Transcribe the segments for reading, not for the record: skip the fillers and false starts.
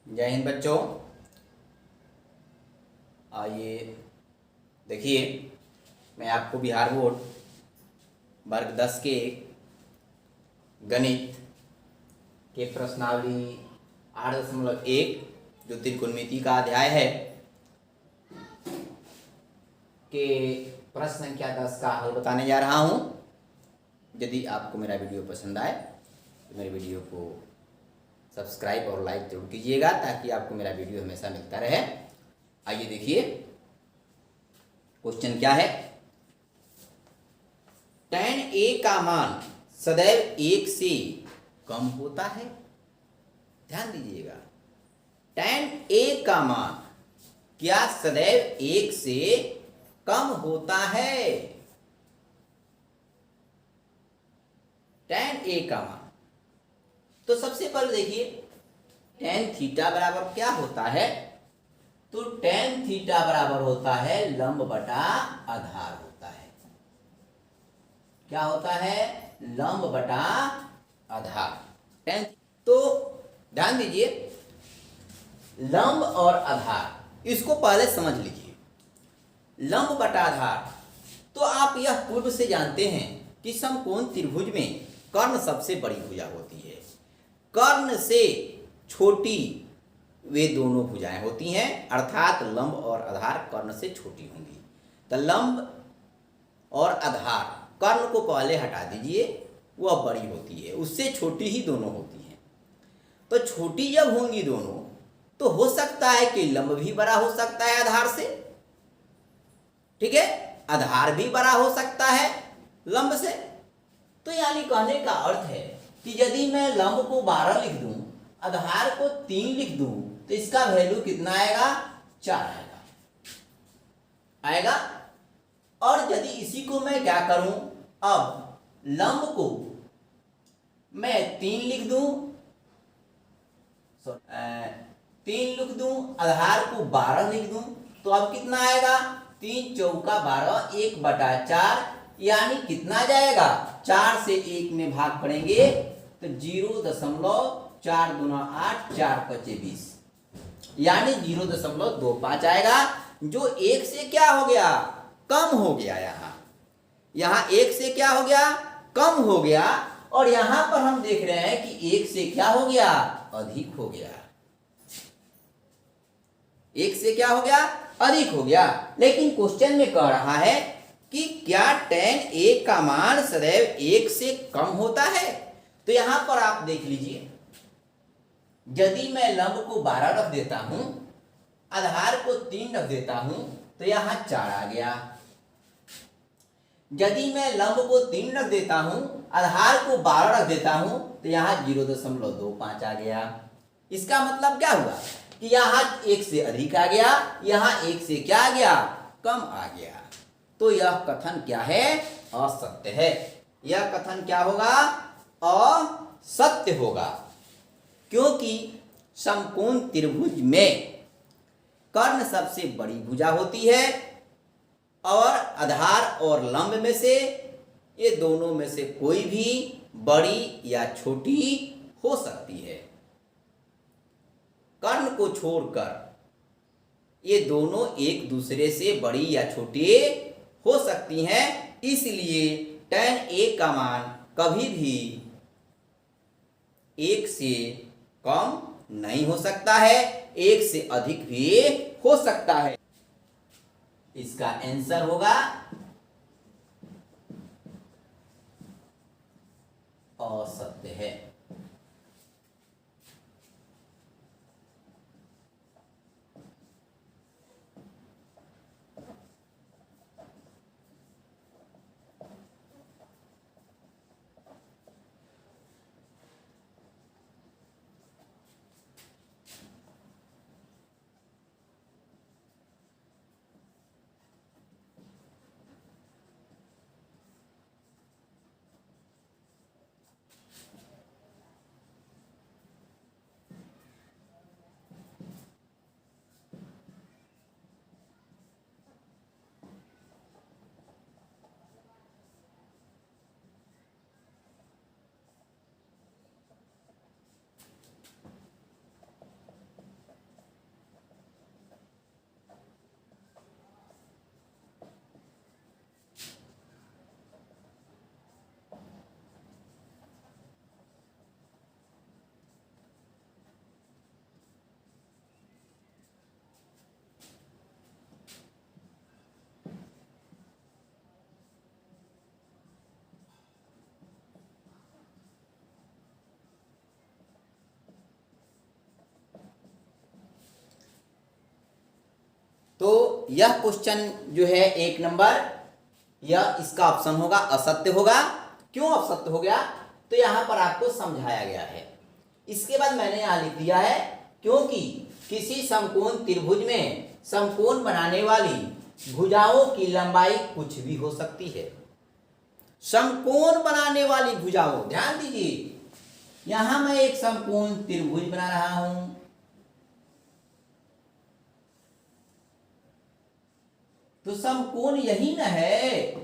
जय हिंद बच्चों। आइए देखिए, मैं आपको बिहार बोर्ड वर्ग 10 के गणित के प्रश्नावली 8.1 जो त्रिकोणमिति का अध्याय है के प्रश्न संख्या 10 का हल बताने जा रहा हूँ। यदि आपको मेरा वीडियो पसंद आए तो मेरे वीडियो को सब्सक्राइब और लाइक जरूर कीजिएगा ताकि आपको मेरा वीडियो हमेशा मिलता रहे। आइए देखिए, क्वेश्चन क्या है। tan a का मान सदैव 1 से कम होता है। ध्यान दीजिएगा, tan a का मान क्या सदैव 1 से कम होता है। tan a का मान, तो सबसे पहले देखिए tan थीटा बराबर क्या होता है। तो tan थीटा बराबर होता है लंब बटा आधार होता है। क्या होता है? लंब बटा आधार। tan, तो ध्यान दीजिए, लंब और आधार इसको पहले समझ लीजिए। लंब बटा आधार, तो आप यह पूर्व से जानते हैं कि समकोण त्रिभुज में कर्ण सबसे बड़ी भुजा होती है। कर्ण से छोटी वे दोनों भुजाएं होती हैं, अर्थात लंब और आधार कर्ण से छोटी होंगी। तो लंब और आधार, कर्ण को पहले हटा दीजिए, वह बड़ी होती है, उससे छोटी ही दोनों होती हैं। तो छोटी जब होंगी दोनों, तो हो सकता है कि लंब भी बड़ा हो सकता है आधार से, ठीक है, आधार भी बड़ा हो सकता है लंब से। तो यानी कहने का अर्थ है कि यदि मैं लंब को 12 लिख दूं, आधार को 3 लिख दूं, तो इसका वैल्यू कितना आएगा? 4 आएगा। और यदि इसी को मैं क्या करूं, अब लंब को मैं 3 लिख दूं, 3 लिख दूं, आधार को 12 लिख दूं, तो अब कितना आएगा? 3 चौका 12, 1/4, यानी कितना जाएगा? 4 से 1 में भाग पड़ेंगे तो 0.4 दूना 8, 4 पचे 20, यानी 0.25 आएगा, जो 1 से क्या हो गया? कम हो गया। यहाँ 1 से क्या हो गया? कम हो गया। और यहां पर हम देख रहे हैं कि 1 से क्या हो गया? अधिक हो गया। 1 से क्या हो गया? अधिक हो गया। लेकिन क्वेश्चन में कह रहा है कि क्या tan a का मान सदैव 1 से कम होता है। तो यहां पर आप देख लीजिए, यदि मैं लंब को 12 रख देता हूं, आधार को 3 रख देता हूं, तो यहां 4 आ गया। यदि मैं लंब को 3 रख देता हूं, आधार को 12 रख देता हूं, तो यहां 0.25 आ गया। इसका मतलब क्या हुआ कि यहां 1 से अधिक आ गया, यहां 1 से क्या आ गया? कम आ गया। तो यह कथन क्या है? असत्य है। यह कथन क्या होगा? असत्य होगा, क्योंकि समकोण त्रिभुज में कर्ण सबसे बड़ी भुजा होती है और आधार और लंब में से, ये दोनों में से कोई भी बड़ी या छोटी हो सकती है। कर्ण को छोड़कर ये दोनों एक दूसरे से बड़ी या छोटी हो सकती हैं। इसलिए tan a का मान कभी भी 1 से कम नहीं हो सकता है, 1 से अधिक भी हो सकता है। इसका आंसर होगा असत्य है। यह क्वेश्चन जो है 1 नंबर, यह इसका ऑप्शन होगा असत्य होगा। क्यों असत्य हो गया, तो यहां पर आपको समझाया गया है। इसके बाद मैंने यहां लिख दिया है क्योंकि किसी समकोण त्रिभुज में समकोण बनाने वाली भुजाओं की लंबाई कुछ भी हो सकती है। समकोण बनाने वाली भुजाओं, ध्यान दीजिए, यहां मैं एक समकोण त्रिभुज बना रहा हूं, तो समकोण यही न है,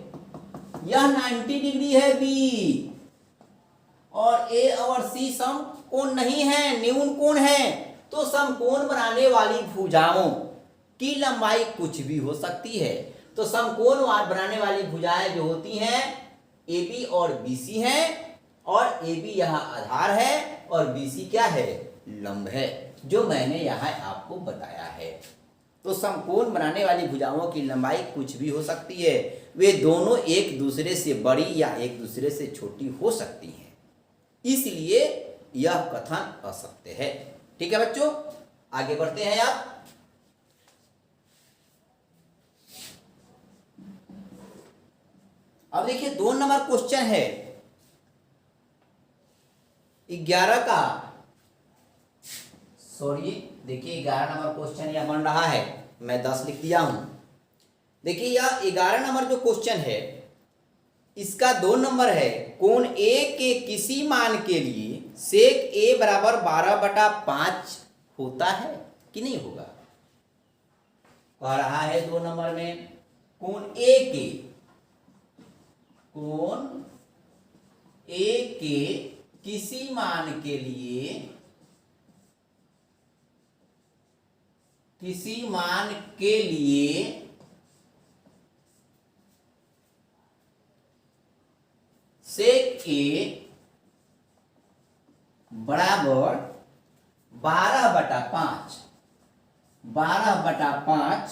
यह 90 डिग्री है बी, और ए और सी समकोण नहीं है, न्यून कोण है। तो समकोण बनाने वाली भुजाओं की लंबाई कुछ भी हो सकती है। तो समकोण बनाने वाली भुजाएं जो होती हैं ए बी और बी सी हैं, और ए बी यहाँ आधार है और बी सी क्या है, लंब है, जो मैंने यहाँ आपको बताया है। तो समकोण बनाने वाली भुजाओं की लंबाई कुछ भी हो सकती है, वे दोनों एक दूसरे से बड़ी या एक दूसरे से छोटी हो सकती हैं, इसलिए यह कथन असत्य है। ठीक है बच्चों, आगे बढ़ते हैं आप। अब देखिए 2 नंबर क्वेश्चन है 11 का, सॉरी देखिए 11 नंबर क्वेश्चन यह बन रहा है, मैं 10 लिख दिया हूं। देखिए यह 11 नंबर जो क्वेश्चन है इसका 2 नंबर है, कोण ए के किसी मान के लिए सेक ए बराबर 12/5 होता है कि नहीं होगा। कह रहा है 2 नंबर में कोण ए के किसी मान के लिए, सेक ए बराबर 12/5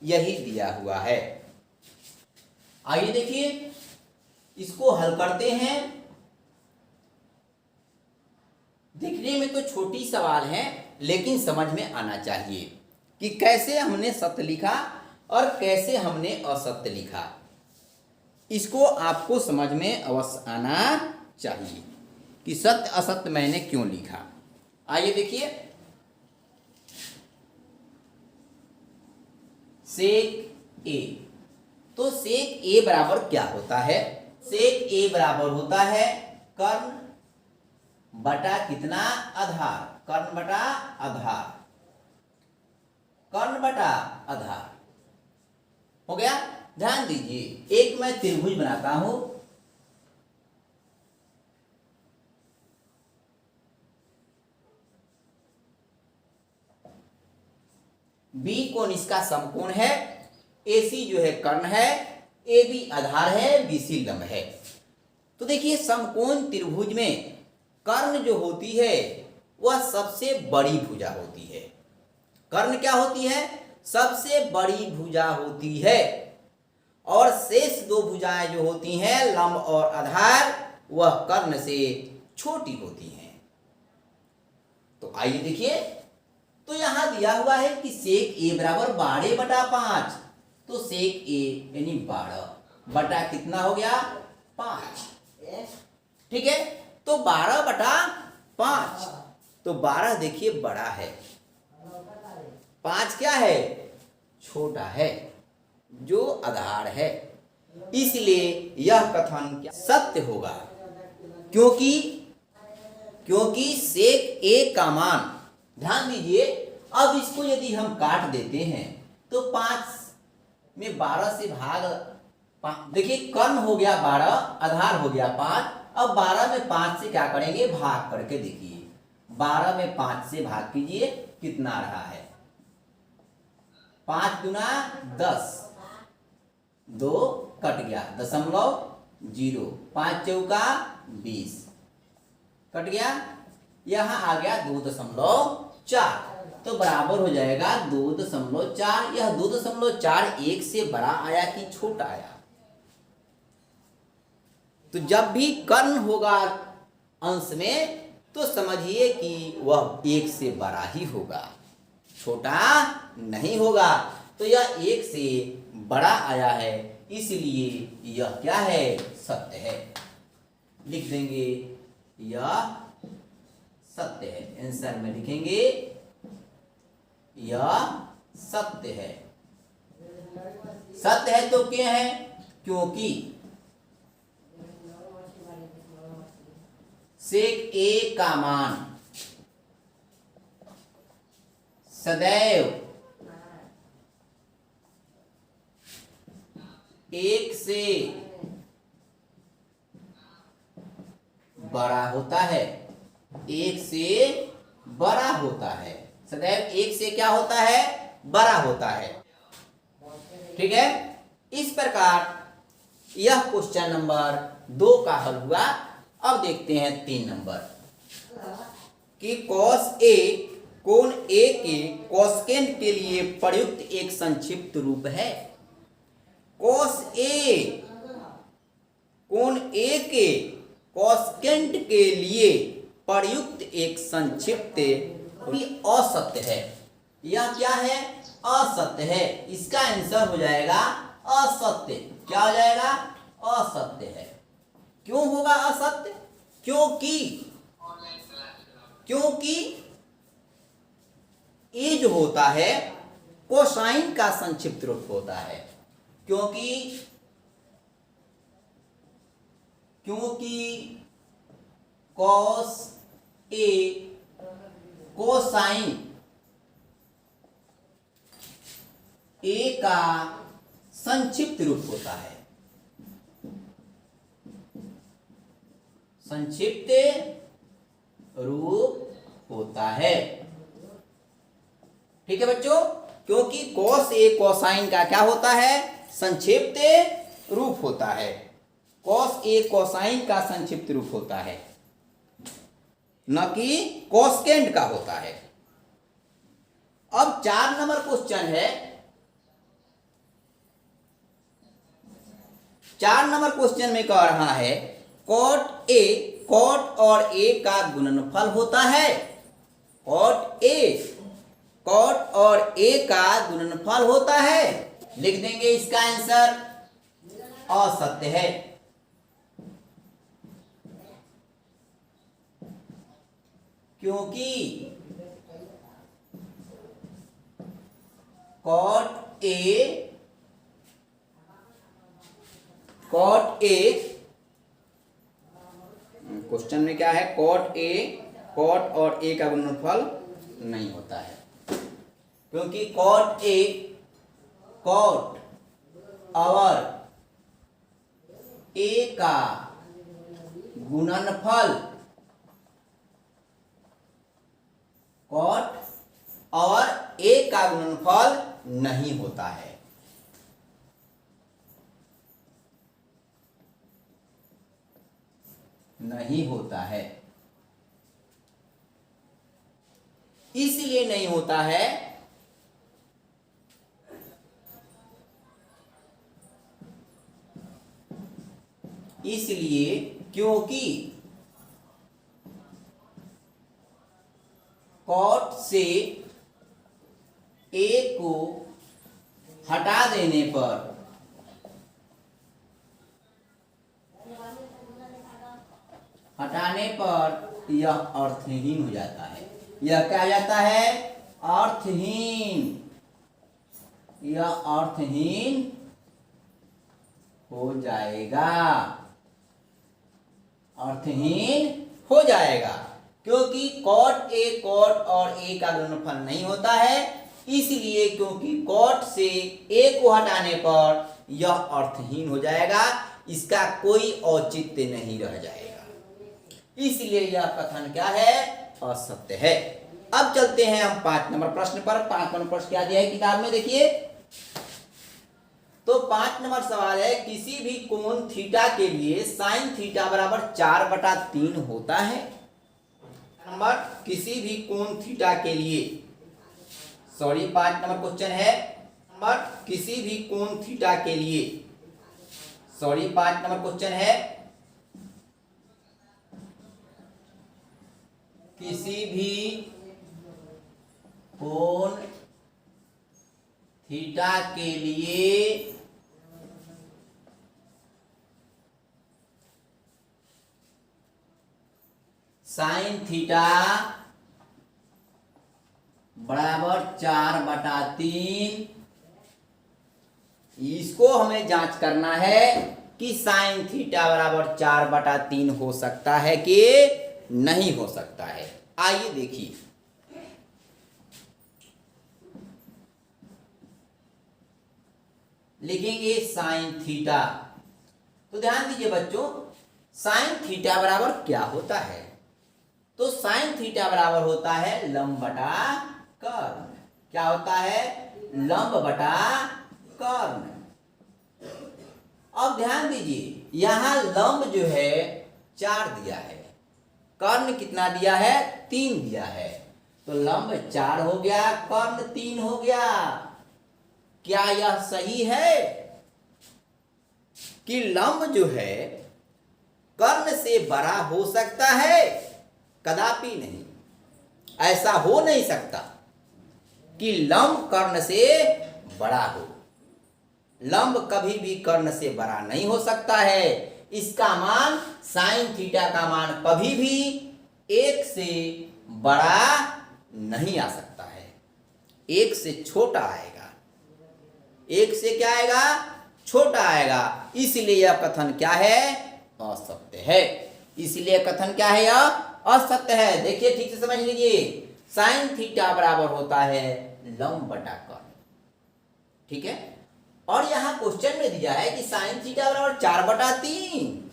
यही दिया हुआ है। आइए देखिए इसको हल करते हैं। दिखने में तो छोटी सवाल है, लेकिन समझ में आना चाहिए कि कैसे हमने सत्य लिखा और कैसे हमने असत्य लिखा। इसको आपको समझ में अवश्य आना चाहिए कि सत्य असत्य मैंने क्यों लिखा। आइए देखिए, सेक ए, तो सेक ए बराबर क्या होता है, सेक ए बराबर होता है कर्ण बटा कितना, आधार, कर्ण बटा आधार हो गया। ध्यान दीजिए, एक मैं त्रिभुज बनाता हूं, बी कोण इसका समकोण है, AC जो है कर्ण है, AB आधार है, BC लंब है। तो देखिए समकोण त्रिभुज में कर्ण जो होती है वह सबसे बड़ी भुजा होती है। कर्ण क्या होती है, सबसे बड़ी भुजा होती है, और शेष 2 भुजाएं जो होती हैं लंब और आधार, वह कर्ण से छोटी होती हैं। तो आइए देखिए, तो यहां दिया हुआ है कि सेक ए बराबर 12/5, तो सेक ए यानी 12 बटा कितना हो गया, 5। ठीक है, तो 12/5, तो 12 देखिए बड़ा है, 5 क्या है, छोटा है, जो आधार है, इसलिए यह कथन क्या सत्य होगा, क्योंकि सेक ए का मान, ध्यान दीजिए, अब इसको यदि हम काट देते हैं तो 5 में 12 से भाग, देखिए कर्ण हो गया 12, आधार हो गया 5, अब 12 में 5 से क्या करेंगे, भाग करके देखिए, 12 में 5 से भाग कीजिए, कितना आ रहा है, 5 गुना 10, 2 कट गया, 0.0, 5 चौका 20 कट गया, यहां आ गया 2.4, तो बराबर हो जाएगा 2.4। यह 2.4 1 से बड़ा आया कि छोटा आया, तो जब भी कर्ण होगा अंश में तो समझिए कि वह 1 से बड़ा ही होगा, छोटा नहीं होगा। तो यह एक से बड़ा आया है, इसलिए यह क्या है, सत्य है। लिख देंगे यह सत्य है। आंसर में लिखेंगे यह सत्य है। सत्य है तो क्या है, क्योंकि सेक ए का मान सदैव एक से बड़ा होता है, एक से बड़ा होता है, सदैव एक से क्या होता है, बड़ा होता है। ठीक है, इस प्रकार यह क्वेश्चन नंबर 2 का हल हुआ। अब देखते हैं 3 नंबर कि कॉस ए कोण ए के कोसेकेंट के लिए प्रयुक्त एक संक्षिप्त रूप है। कॉस ए कोण ए के कोसेकेंट के लिए प्रयुक्त एक संक्षिप्त असत्य है। यह क्या है, असत्य है। इसका आंसर हो जाएगा असत्य। क्या हो जाएगा, असत्य है। क्यों होगा असत्य, क्योंकि ए जो होता है कोसाइन का संक्षिप्त रूप होता है। क्योंकि कॉस ए कोसाइन ए का संक्षिप्त रूप होता है, संक्षिप्त रूप होता है। ठीक है बच्चों, क्योंकि कॉस ए कोसाइन का क्या होता है, संक्षिप्त रूप होता है। कॉस ए कोसाइन का संक्षिप्त रूप होता है, न कि कोसेकेंट का होता है। अब 4 नंबर क्वेश्चन है। 4 नंबर क्वेश्चन में कह रहा है कॉट और ए का गुणनफल होता है। कॉट और ए का गुणनफल होता है। लिख देंगे इसका आंसर असत्य है। क्योंकि कॉट ए क्वेश्चन में क्या है, कॉट और ए का गुणनफल नहीं होता है। क्योंकि कॉट और ए का गुणनफल, कॉट और ए का गुणनफल नहीं होता है। नहीं होता है, इसलिए नहीं होता है इसलिए क्योंकि कॉट से ए को हटा देने पर यह अर्थहीन हो जाता है। यह क्या हो जाता है, अर्थहीन। यह अर्थहीन हो जाएगा, अर्थहीन हो जाएगा। क्योंकि कॉट और ए का गुणनफल नहीं होता है, इसलिए क्योंकि कॉट से ए को हटाने पर यह अर्थहीन हो जाएगा, इसका कोई औचित्य नहीं रह जाएगा। इसलिए यह कथन क्या है, असत्य है। अब चलते हैं हम 5 नंबर प्रश्न पर। 5 नंबर प्रश्न क्या दिया है किताब में, देखिए। तो 5 नंबर सवाल है, किसी भी कोण थीटा के लिए साइन थीटा बराबर 4/3 होता है। नंबर किसी भी कोण थीटा के लिए 5 नंबर क्वेश्चन है। नंबर किसी भी कोण थीटा के लिए 5 नंबर क्वेश्चन है, किसी भी कोण थीटा के लिए साइन थीटा बराबर 4/3। इसको हमें जांच करना है कि साइन थीटा बराबर 4/3 हो सकता है कि नहीं हो सकता है। आइए देखिए, लिखेंगे साइन थीटा। तो ध्यान दीजिए बच्चों, साइन थीटा बराबर क्या होता है? तो साइन थीटा बराबर होता है लंब बटा कर्ण। क्या होता है? लंब बटा कर्ण। अब ध्यान दीजिए, यहां लंब जो है 4 दिया है, कर्ण कितना दिया है? 3 दिया है। तो लंब 4 हो गया, कर्ण 3 हो गया। क्या यह सही है कि लंब जो है कर्ण से बड़ा हो सकता है? कदापि नहीं। ऐसा हो नहीं सकता कि लंब कर्ण से बड़ा हो। लंब कभी भी कर्ण से बड़ा नहीं हो सकता है। इसका मान साइन थीटा का मान कभी भी 1 से बड़ा नहीं आ सकता है, 1 से छोटा आएगा। 1 से क्या आएगा? छोटा आएगा। इसलिए यह कथन क्या है? असत्य है। इसलिए कथन क्या है? यह असत्य है। देखिए ठीक से समझ लीजिए, साइन थीटा बराबर होता है लंब बटा कर्ण। ठीक है। और यहां क्वेश्चन में दिया है कि साइन थीटा बराबर 4/3।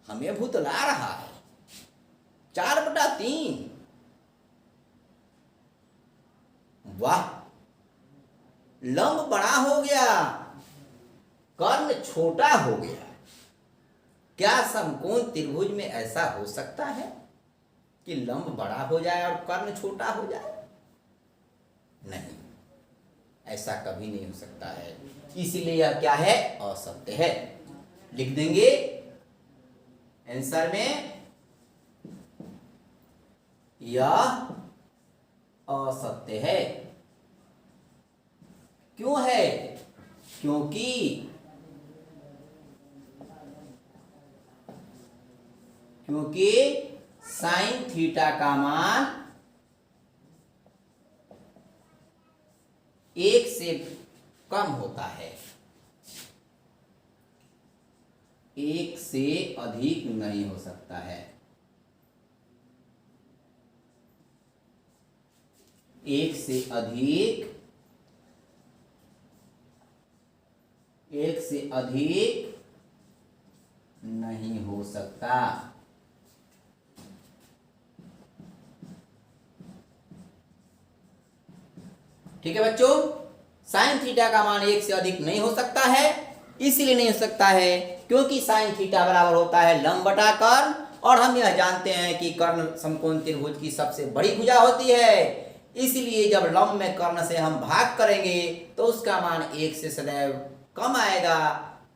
हमें भुतला रहा है 4/3। वाह, लंब बड़ा हो गया, कर्ण छोटा हो गया। क्या समकोण त्रिभुज में ऐसा हो सकता है कि लंब बड़ा हो जाए और कर्ण छोटा हो जाए? नहीं, ऐसा कभी नहीं हो सकता है। इसलिए यह क्या है? असत्य है। लिख देंगे आंसर में, यह असत्य है। क्यों है? क्योंकि साइन थीटा का मान 1 से कम होता है, 1 से अधिक नहीं हो सकता है। 1 से अधिक नहीं हो सकता। ठीक है बच्चों, साइन थीटा का मान 1 से अधिक नहीं हो सकता है। इसलिए नहीं हो सकता है क्योंकि साइन थीटा बराबर होता है लंब बटा कर्ण, और हम यह जानते हैं कि कर्ण समकोण त्रिभुज की सबसे बड़ी भुजा होती है। इसलिए जब लंब में कर्ण से हम भाग करेंगे तो उसका मान 1 से सदैव कम आएगा।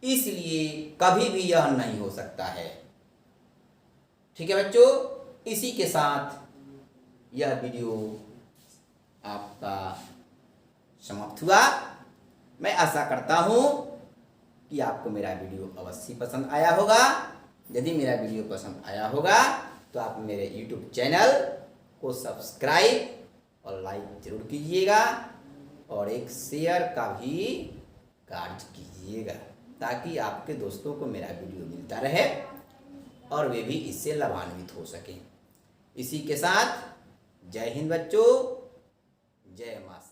इसलिए कभी भी यह नहीं हो सकता है। ठीक है बच्चों, इसी के साथ यह वीडियो आपका समाप्त हुआ। मैं आशा करता हूं कि आपको मेरा वीडियो अवश्य पसंद आया होगा। यदि मेरा वीडियो पसंद आया होगा तो आप मेरे YouTube चैनल को सब्सक्राइब और लाइक जरूर कीजिएगा, और एक शेयर का भी कार्य कीजिएगा, ताकि आपके दोस्तों को मेरा वीडियो मिलता रहे और वे भी इससे लाभान्वित हो सकें। इसी के साथ जय हिंद बच्चों, जय माता।